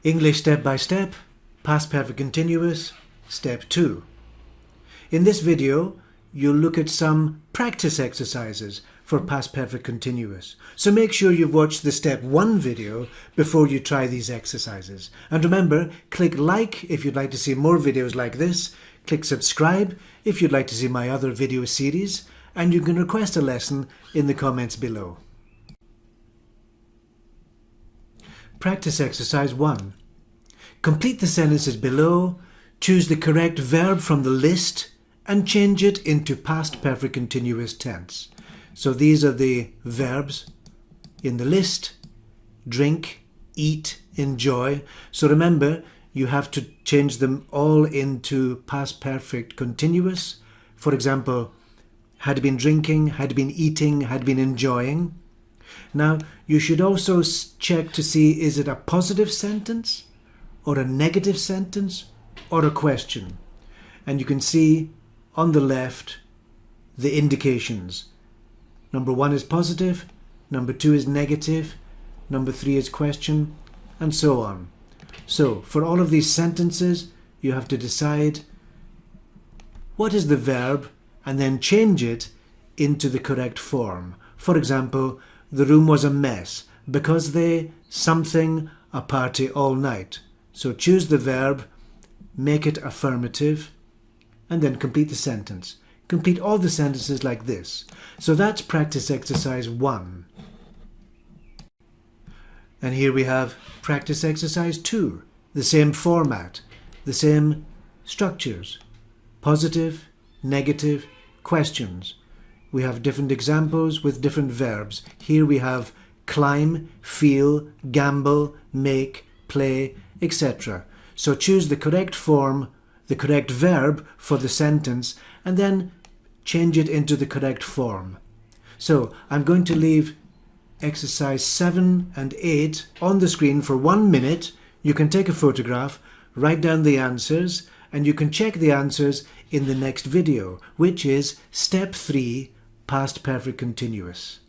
English step by step, past perfect continuous, step 2. In this video, you'll look at some practice exercises for past perfect continuous. So make sure you've watched the step 1 video before you try these exercises. And remember, click like if you'd like to see more videos like this, click subscribe if you'd like to see my other video series, and you can request a lesson in the comments below. Practice exercise 1. Complete the sentences below, choose the correct verb from the list and change it into past perfect continuous tense. So these are the verbs in the list: drink, eat, enjoy. So remember, you have to change them all into past perfect continuous. For example, had been drinking, had been eating, had been enjoying. Now, you should also check to see, is it a positive sentence or a negative sentence or a question? And you can see on the left the indications. Number 1 is positive, number 2 is negative, number 3 is question, and so on. So, for all of these sentences, you have to decide what is the verb and then change it into the correct form. For example, the room was a mess because they something a party all night. So choose the verb, make it affirmative, and then complete the sentence. Complete all the sentences like this. So that's practice exercise 1. And here we have practice exercise 2. The same format, the same structures. Positive, negative, questions. We have different examples with different verbs. Here we have climb, feel, gamble, make, play, etc. So choose the correct form, the correct verb for the sentence, and then change it into the correct form. So I'm going to leave exercise 7 and 8 on the screen for 1 minute. You can take a photograph, write down the answers, and you can check the answers in the next video, which is step 3, past perfect continuous.